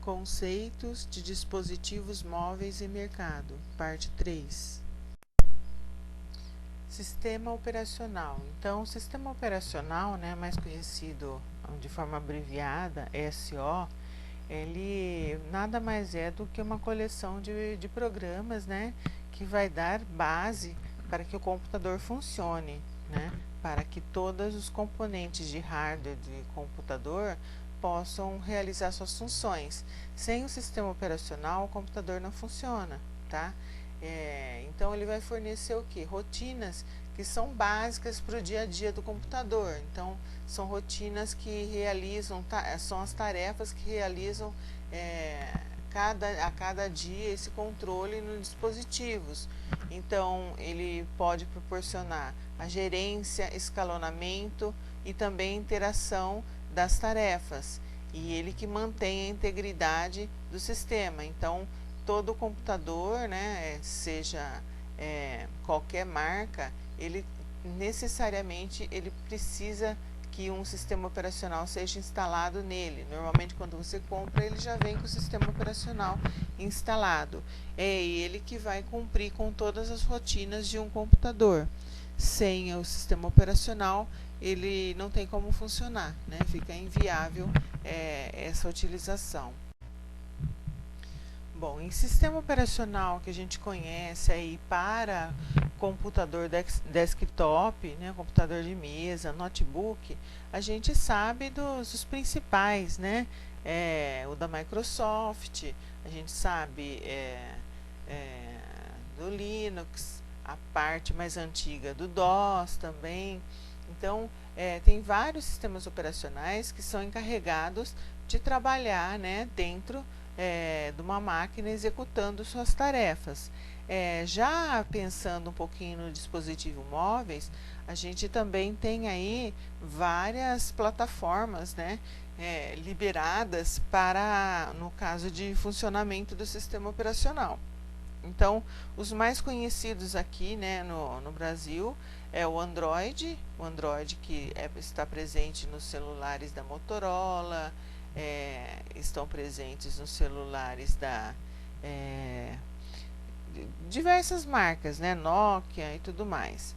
Conceitos de dispositivos móveis e mercado, parte 3. Sistema operacional. Então, o sistema operacional, mais conhecido de forma abreviada, SO, ele nada mais é do que uma coleção de programas, que vai dar base para que o computador funcione, para que todos os componentes de hardware de computador possam realizar suas funções. Sem o sistema operacional, o computador não funciona, tá? Então, ele vai fornecer o quê? Rotinas que são básicas para o dia a dia do computador. Então, são rotinas que realizam, são as tarefas que realizam a cada dia esse controle nos dispositivos. Então, ele pode proporcionar a gerência, escalonamento e também interação das tarefas. E ele que mantém a integridade do sistema. Então, todo computador, seja qualquer marca, ele necessariamente ele precisa que um sistema operacional seja instalado nele. Normalmente, quando você compra, ele já vem com o sistema operacional instalado. É ele que vai cumprir com todas as rotinas de um computador. Sem o sistema operacional, ele não tem como funcionar, fica inviável essa utilização. Bom, em sistema operacional que a gente conhece aí para computador desktop, computador de mesa, notebook, a gente sabe dos principais, o da Microsoft, a gente sabe do Linux, a parte mais antiga do DOS também. Então, tem vários sistemas operacionais que são encarregados de trabalhar, dentro de uma máquina executando suas tarefas. Já pensando um pouquinho no dispositivo móveis, a gente também tem aí várias plataformas, liberadas para, no caso de funcionamento do sistema operacional. Então, os mais conhecidos aqui, no Brasil, é o Android que está presente nos celulares da Motorola, estão presentes nos celulares da diversas marcas, Nokia e tudo mais.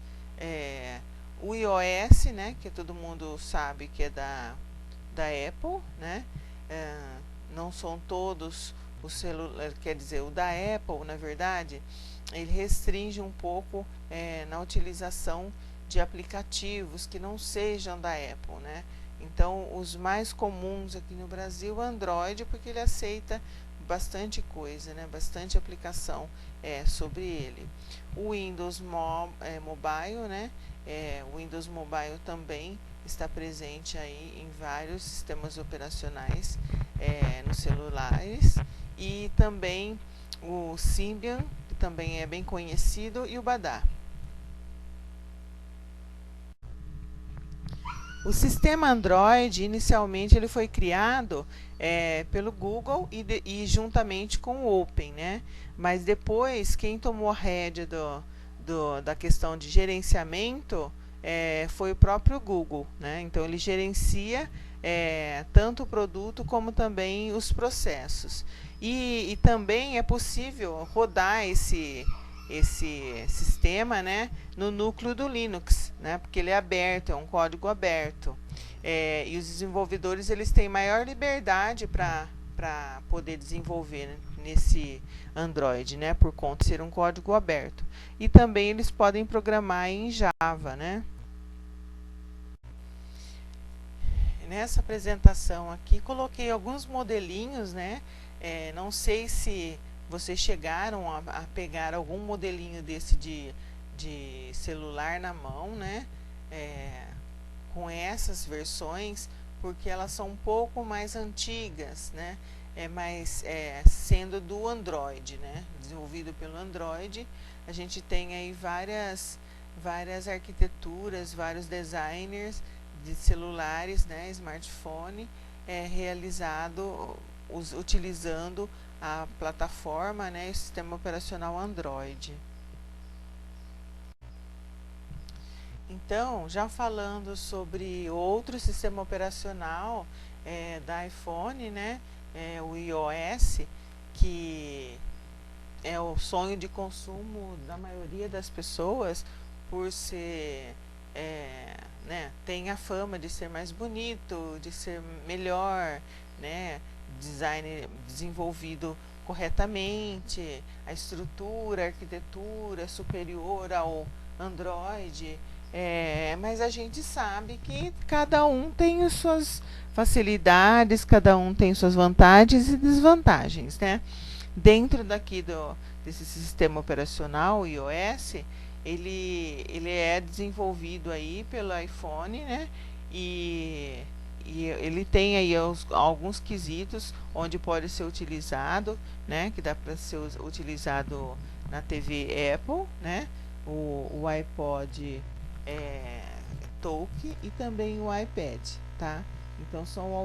O iOS, que todo mundo sabe que é da Apple, não são todos o celular, quer dizer, o da Apple, na verdade, ele restringe um pouco na utilização de aplicativos que não sejam da Apple, Então, os mais comuns aqui no Brasil, o Android, porque ele aceita bastante coisa, bastante aplicação sobre ele. O Windows Mobile, o Windows Mobile também está presente aí em vários sistemas operacionais nos celulares, e também o Symbian, que também é bem conhecido, e o Badar. O sistema Android, inicialmente, ele foi criado pelo Google e juntamente com o Open, Mas depois, quem tomou a rédea da questão de gerenciamento foi o próprio Google, Então, ele gerencia tanto o produto como também os processos. E também é possível rodar esse sistema, no núcleo do Linux, porque ele é aberto, é um código aberto. E os desenvolvedores eles têm maior liberdade para poder desenvolver nesse Android, por conta de ser um código aberto. E também eles podem programar em Java, Nessa apresentação aqui, coloquei alguns modelinhos, não sei se vocês chegaram a pegar algum modelinho desse de celular na mão, com essas versões, porque elas são um pouco mais antigas, mas sendo do Android, desenvolvido pelo Android, a gente tem aí várias arquiteturas, vários designers de celulares, smartphone, realizado utilizando a plataforma, e o sistema operacional Android. Então, já falando sobre outro sistema operacional da iPhone, o iOS, que é o sonho de consumo da maioria das pessoas, por ser, né, tem a fama de ser mais bonito, de ser melhor, né, design desenvolvido corretamente, a estrutura, a arquitetura superior ao Android, mas a gente sabe que cada um tem as suas facilidades, cada um tem suas vantagens e desvantagens, né? Dentro desse sistema operacional iOS, ele é desenvolvido aí pelo iPhone, né? E ele tem aí alguns quesitos onde pode ser utilizado, né? Que dá para ser utilizado na TV Apple, né? O iPod Touch e também o iPad, tá? Então são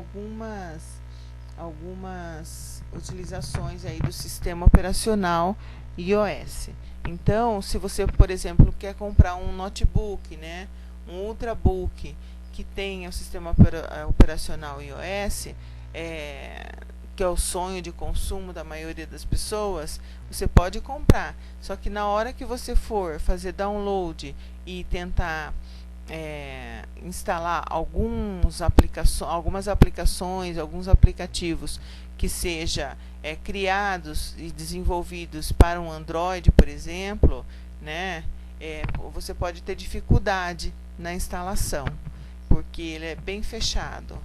algumas utilizações aí do sistema operacional iOS. Então, se você, por exemplo, quer comprar um notebook, né, um ultrabook que tenha o sistema operacional iOS, que é o sonho de consumo da maioria das pessoas, você pode comprar. Só que na hora que você for fazer download e tentar instalar algumas aplicações, alguns aplicativos que seja criados e desenvolvidos para um Android, por exemplo, né, você pode ter dificuldade na instalação, porque ele é bem fechado.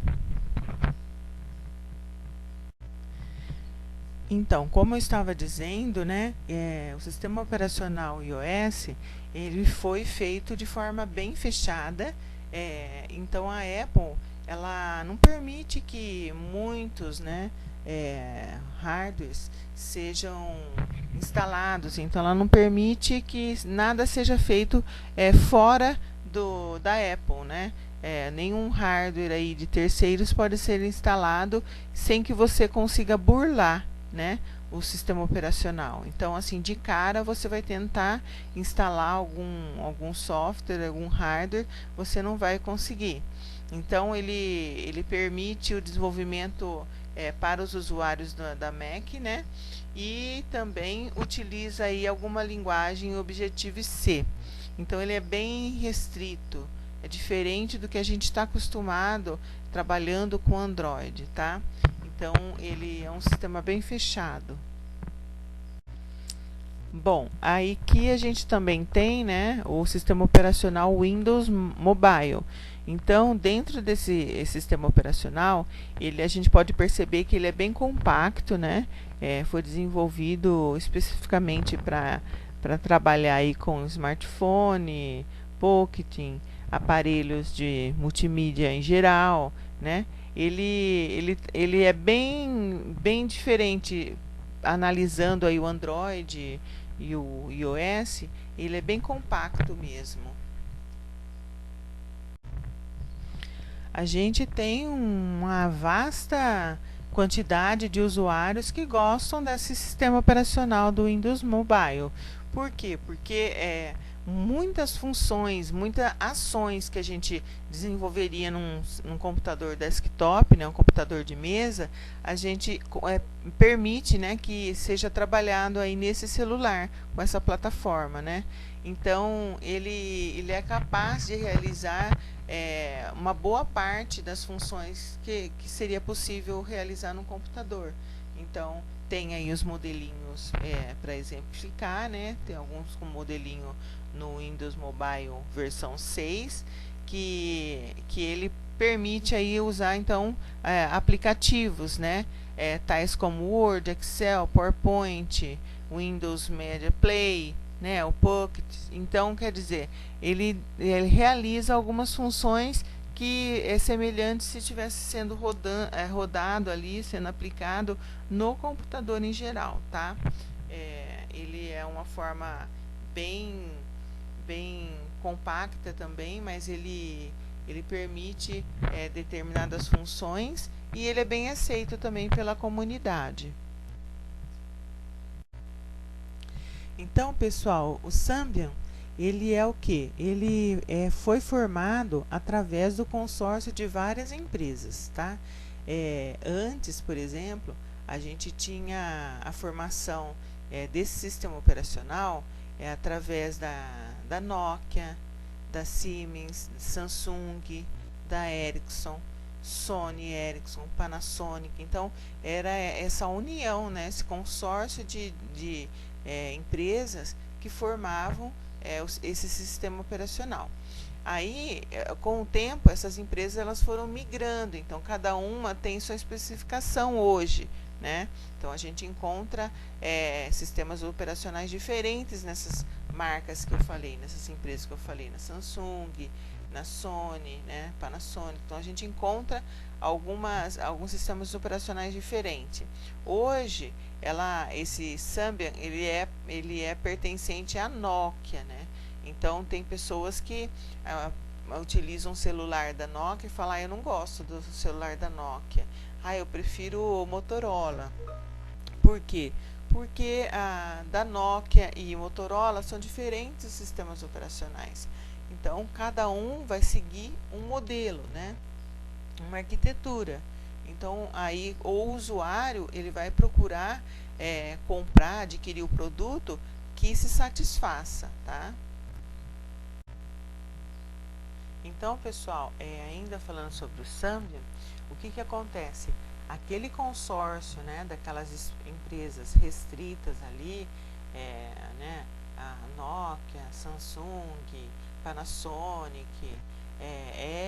Então, como eu estava dizendo, né, o sistema operacional iOS ele foi feito de forma bem fechada. Então, a Apple ela não permite que muitos, né, hardwares sejam instalados. Então, ela não permite que nada seja feito fora da Apple, né? Nenhum hardware aí de terceiros pode ser instalado sem que você consiga burlar, né, o sistema operacional. Então, assim, de cara você vai tentar instalar algum software, algum hardware, você não vai conseguir. Então, ele permite o desenvolvimento para os usuários da Mac, né, e também utiliza aí alguma linguagem Objective-C. Então, ele é bem restrito, é diferente do que a gente está acostumado trabalhando com Android, tá? Então, ele é um sistema bem fechado. Bom, aí que a gente também tem, né, o sistema operacional Windows Mobile. Então, dentro desse sistema operacional, a gente pode perceber que ele é bem compacto, né? Foi desenvolvido especificamente para trabalhar aí com smartphone, pocket, aparelhos de multimídia em geral, né? Ele é bem diferente, analisando aí o Android e o iOS, ele é bem compacto mesmo. A gente tem uma vasta quantidade de usuários que gostam desse sistema operacional do Windows Mobile. Por quê? Porque muitas funções, muitas ações que a gente desenvolveria num computador desktop, né, um computador de mesa, a gente permite, né, que seja trabalhado aí nesse celular, com essa plataforma, né? Então, ele é capaz de realizar uma boa parte das funções que seria possível realizar no computador. Então, tem aí os modelinhos para exemplificar, né? Tem alguns com modelinho no Windows Mobile versão 6, que ele permite aí usar, então, aplicativos, né? Tais como Word, Excel, PowerPoint, Windows Media Play, né, o Pocket. Então, quer dizer, ele realiza algumas funções que é semelhante se estivesse sendo rodado ali, sendo aplicado no computador em geral, tá? Ele é uma forma bem compacta também, mas ele permite determinadas funções e ele é bem aceito também pela comunidade. Então, pessoal, o Symbian, ele é o quê? Ele foi formado através do consórcio de várias empresas, tá? Antes, por exemplo, a gente tinha a formação desse sistema operacional através da Nokia, da Siemens, Samsung, da Ericsson, Sony, Ericsson, Panasonic. Então, era essa união, né, esse consórcio de empresas que formavam esse sistema operacional. Aí, com o tempo, essas empresas elas foram migrando, então cada uma tem sua especificação hoje, né? Então a gente encontra sistemas operacionais diferentes nessas marcas que eu falei, nessas empresas que eu falei, na Samsung, na Sony, né? Panasonic. Então a gente encontra alguns sistemas operacionais diferentes. Hoje, esse Symbian ele é pertencente à Nokia, né? Então tem pessoas que utilizam o celular da Nokia e falam, eu não gosto do celular da Nokia, eu prefiro o Motorola. Por quê? Porque da Nokia e Motorola são diferentes os sistemas operacionais. Então cada um vai seguir um modelo, né? Uma arquitetura. Então aí o usuário ele vai procurar comprar, adquirir o produto que se satisfaça, tá? Então, pessoal, ainda falando sobre o Symbian, o que acontece? Aquele consórcio, né, daquelas empresas restritas ali, né, a Nokia, Samsung, Panasonic,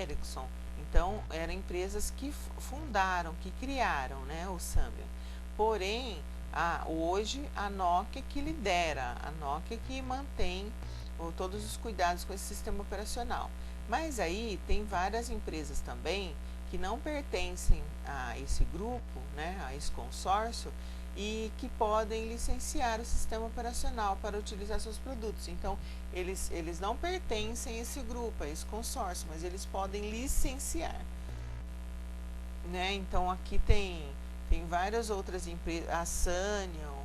Ericsson, então eram empresas que fundaram, que criaram, né, o Symbian. Porém, hoje a Nokia que lidera, a Nokia que mantém todos os cuidados com esse sistema operacional. Mas aí tem várias empresas também que não pertencem a esse grupo, né, a esse consórcio, e que podem licenciar o sistema operacional para utilizar seus produtos. Então, eles não pertencem a esse grupo, a esse consórcio, mas eles podem licenciar, né? Então, aqui tem várias outras empresas, a Sanyo,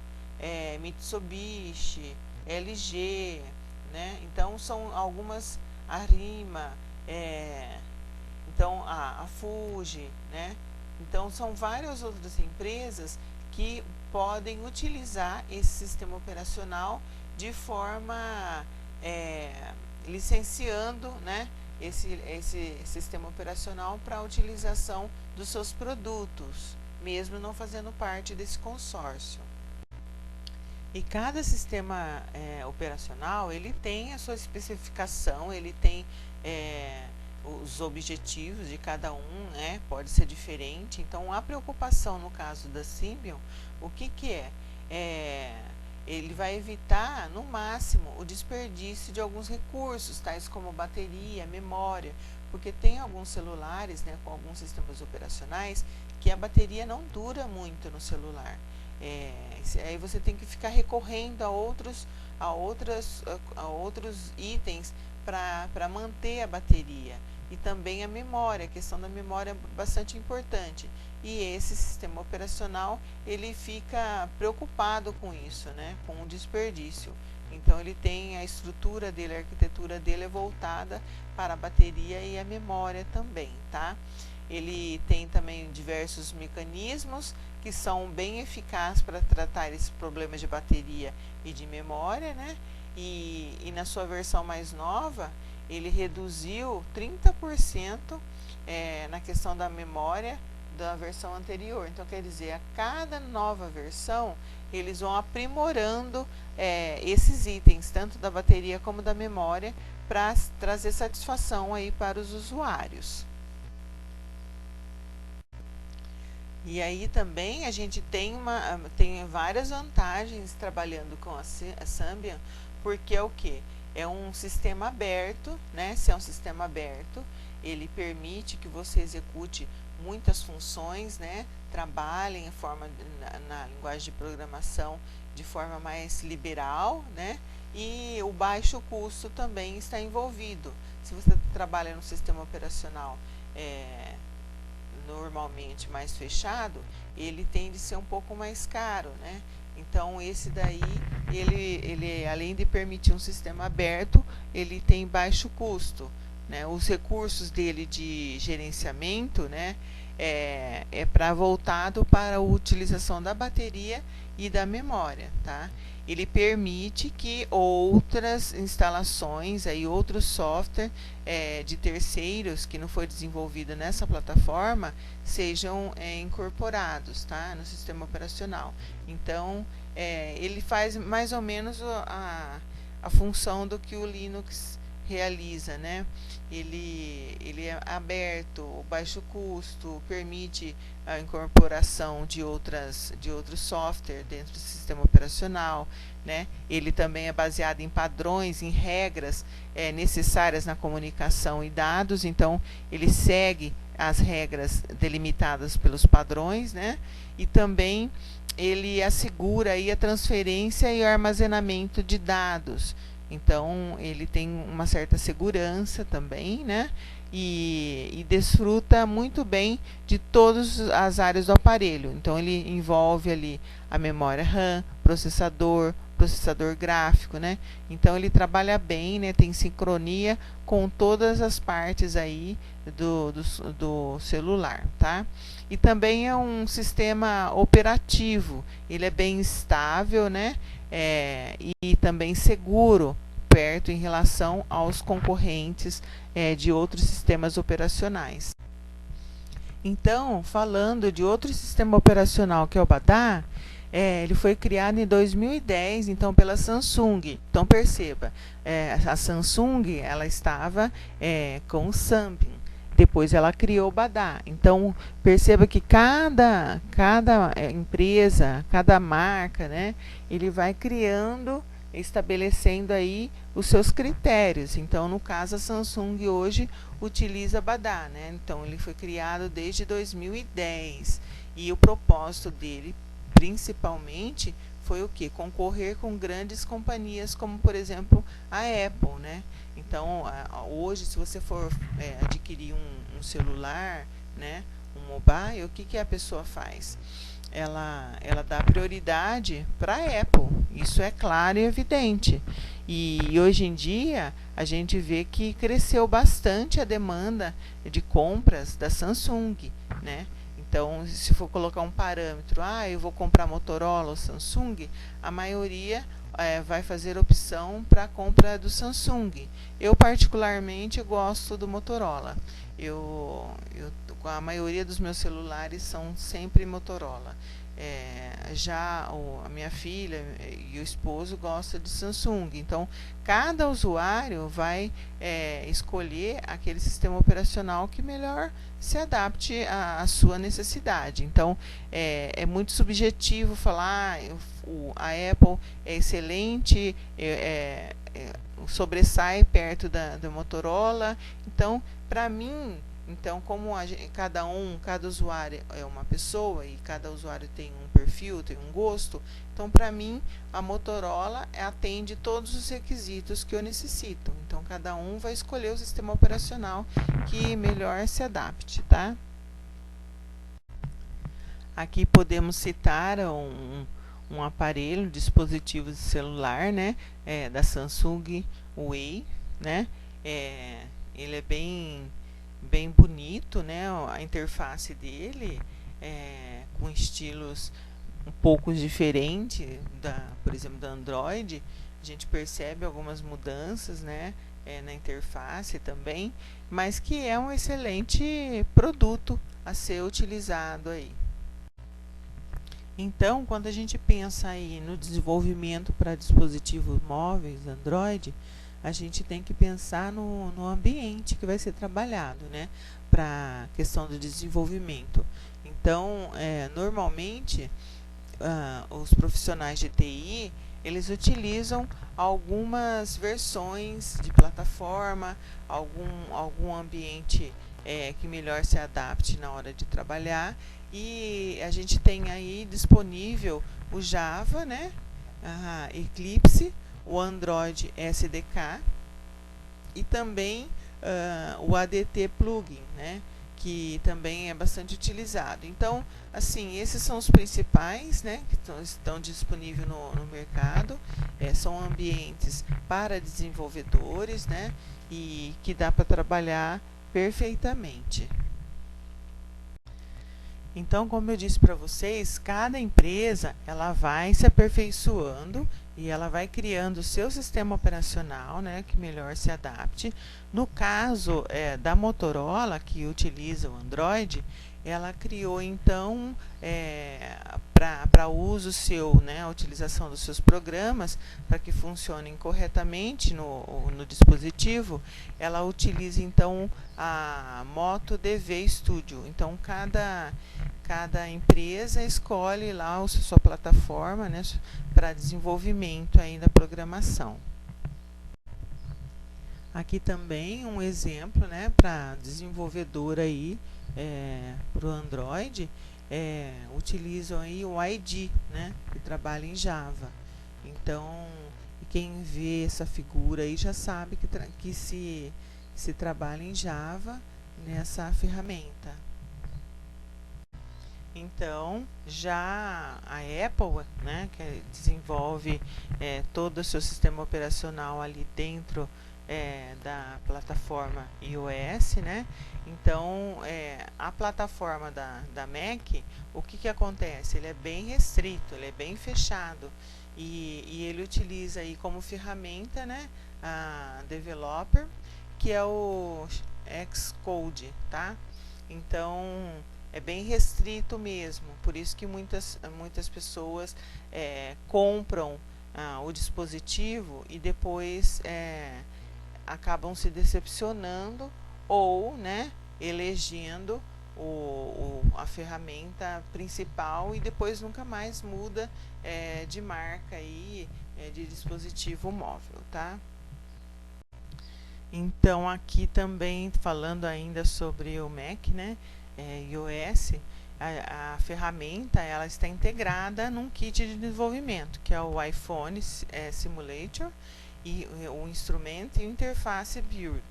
Mitsubishi, LG, né? Então, são algumas, a Rima, então a Fuji, né? Então são várias outras empresas que podem utilizar esse sistema operacional de forma licenciando, né, esse sistema operacional para a utilização dos seus produtos, mesmo não fazendo parte desse consórcio. E cada sistema operacional ele tem a sua especificação, ele tem os objetivos de cada um, né, pode ser diferente. Então a preocupação no caso da Symbian, o que é? Ele vai evitar no máximo o desperdício de alguns recursos, tais como bateria, memória, porque tem alguns celulares, né, com alguns sistemas operacionais que a bateria não dura muito no celular. Aí você tem que ficar recorrendo a outros itens para manter a bateria. E também a memória, a questão da memória é bastante importante. E esse sistema operacional, ele fica preocupado com isso, né, com o desperdício. Então ele tem a estrutura dele, a arquitetura dele é voltada para a bateria e a memória também, tá? Ele tem também diversos mecanismos que são bem eficazes para tratar esses problemas de bateria e de memória, né? E na sua versão mais nova, ele reduziu 30% na questão da memória da versão anterior. Então, quer dizer, a cada nova versão, eles vão aprimorando esses itens, tanto da bateria como da memória, para trazer satisfação aí para os usuários. E aí também a gente tem várias vantagens trabalhando com a Symbian, porque é o que? É um sistema aberto, né? Se é um sistema aberto, ele permite que você execute muitas funções, né? Trabalhe na linguagem de programação de forma mais liberal, né? E o baixo custo também está envolvido. Se você trabalha no sistema operacional normalmente mais fechado, ele tende a ser um pouco mais caro, né? Então esse daí, ele além de permitir um sistema aberto, ele tem baixo custo, né? Os recursos dele de gerenciamento, né, para voltado para a utilização da bateria e da memória, tá? Ele permite que outras instalações, aí, outros software de terceiros que não foi desenvolvido nessa plataforma sejam incorporados, tá, no sistema operacional. Então, ele faz mais ou menos a função do que o Linux realiza, né? Ele é aberto, baixo custo, permite a incorporação de outros software dentro do sistema operacional, né? Ele também é baseado em padrões, em regras necessárias na comunicação e dados, então ele segue as regras delimitadas pelos padrões, né? E também ele assegura aí a transferência e o armazenamento de dados. Então, ele tem uma certa segurança também, né? E desfruta muito bem de todas as áreas do aparelho. Então, ele envolve ali a memória RAM, processador gráfico, né? Então, ele trabalha bem, né? Tem sincronia com todas as partes aí do celular, tá? E também é um sistema operativo. Ele é bem estável, né? E também seguro perto em relação aos concorrentes de outros sistemas operacionais. Então, falando de outro sistema operacional que é o Bada, ele foi criado em 2010, então pela Samsung. Então perceba, a Samsung ela estava com o Symbian. Depois ela criou o Bada. Então perceba que cada empresa, cada marca, né, ele vai criando, estabelecendo aí os seus critérios. Então, no caso, a Samsung hoje utiliza Bada, né? Então ele foi criado desde 2010 e o propósito dele, principalmente, foi o que? Concorrer com grandes companhias como, por exemplo, a Apple, né? Então, hoje, se você for adquirir um celular, né, um mobile, o que a pessoa faz? Ela dá prioridade para a Apple, isso é claro e evidente. E hoje em dia, a gente vê que cresceu bastante a demanda de compras da Samsung, né? Então, se for colocar um parâmetro, eu vou comprar Motorola ou Samsung, a maioria vai fazer opção para a compra do Samsung. Eu, particularmente, gosto do Motorola. A maioria dos meus celulares são sempre Motorola. Já a minha filha e o esposo gostam de Samsung. Então, cada usuário vai escolher aquele sistema operacional que melhor se adapte à sua necessidade. Então, é muito subjetivo falar a Apple é excelente, sobressai perto da Motorola. Então, para mim, como cada usuário é uma pessoa e cada usuário tem um perfil, tem um gosto, então para mim a Motorola atende todos os requisitos que eu necessito. Então cada um vai escolher o sistema operacional que melhor se adapte, tá? Aqui podemos citar um aparelho, dispositivo de celular, né, da Samsung Way, né? Ele é bem bonito, né? A interface dele com estilos um pouco diferentes por exemplo, da Android. A gente percebe algumas mudanças, né, na interface também, mas que é um excelente produto a ser utilizado aí. Então, quando a gente pensa aí no desenvolvimento para dispositivos móveis Android, a gente tem que pensar no ambiente que vai ser trabalhado, né, para a questão do desenvolvimento. Então, normalmente, os profissionais de TI, eles utilizam algumas versões de plataforma, algum ambiente que melhor se adapte na hora de trabalhar. E a gente tem aí disponível o Java, né, Eclipse, o Android SDK e também o ADT Plugin, né, que também é bastante utilizado. Então, assim, esses são os principais, né, que estão disponíveis no mercado. São ambientes para desenvolvedores, né, e que dá para trabalhar perfeitamente. Então, como eu disse para vocês, cada empresa ela vai se aperfeiçoando e ela vai criando o seu sistema operacional, né, que melhor se adapte. No caso da Motorola, que utiliza o Android, ela criou então para uso seu, né, a utilização dos seus programas para que funcionem corretamente no dispositivo, ela utiliza então a Moto DV Studio. Então cada empresa escolhe lá a sua plataforma, né, para desenvolvimento aí da programação. Aqui também um exemplo, né, para desenvolvedor aí para o Android, utilizam aí o ID, né, que trabalha em Java. Então, quem vê essa figura aí já sabe que se trabalha em Java nessa ferramenta. Então, já a Apple, né, que desenvolve todo o seu sistema operacional ali dentro da plataforma iOS, né? Então, a plataforma da Mac, o que acontece? Ele é bem restrito, ele é bem fechado e ele utiliza aí como ferramenta, né, a Developer, que é o Xcode, tá? Então, é bem restrito mesmo, por isso que muitas pessoas compram o dispositivo e depois acabam se decepcionando ou, né, elegendo a ferramenta principal e depois nunca mais muda de marca aí, de dispositivo móvel, tá? Então aqui também falando ainda sobre o Mac, né, iOS, a ferramenta ela está integrada num kit de desenvolvimento, que é o iPhone Simulator e o instrumento e interface Build.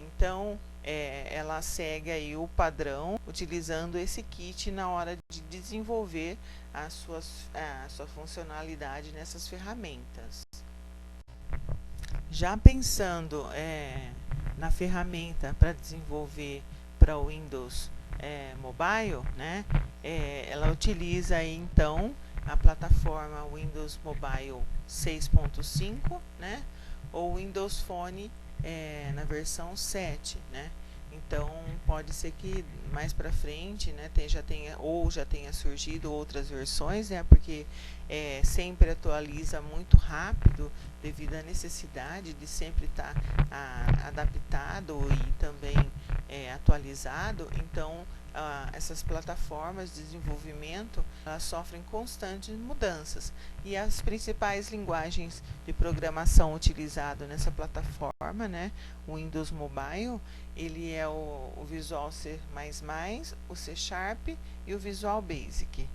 Então ela segue aí o padrão utilizando esse kit na hora de desenvolver a sua funcionalidade nessas ferramentas. Já pensando na ferramenta para desenvolver para o Windows Mobile, né, ela utiliza aí, então a plataforma Windows Mobile 6.5, né, ou Windows Phone na versão 7, né. Então pode ser que mais para frente, né, já tenha surgido outras versões, né, porque sempre atualiza muito rápido devido à necessidade de sempre estar adaptado e também atualizado. Então essas plataformas de desenvolvimento elas sofrem constantes mudanças e as principais linguagens de programação utilizadas nessa plataforma, né, o Windows Mobile, ele é o Visual C++, o C Sharp e o Visual Basic.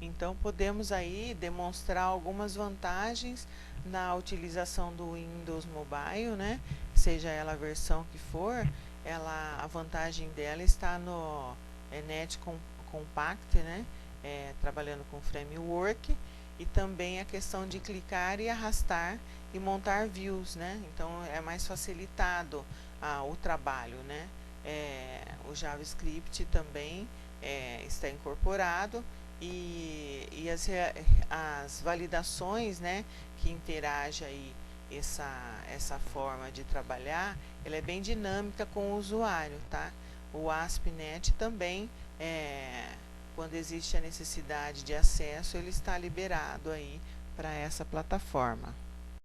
Então podemos aí demonstrar algumas vantagens na utilização do Windows Mobile, né? Seja ela a versão que for, a vantagem dela está no Net Compact, né? Trabalhando com framework, e também a questão de clicar e arrastar e montar views, né? Então é mais facilitado o trabalho, né? O JavaScript também está incorporado e as validações, né, que interage aí essa forma de trabalhar, ela é bem dinâmica com o usuário, tá? O ASP.NET também, quando existe a necessidade de acesso, ele está liberado aí para essa plataforma.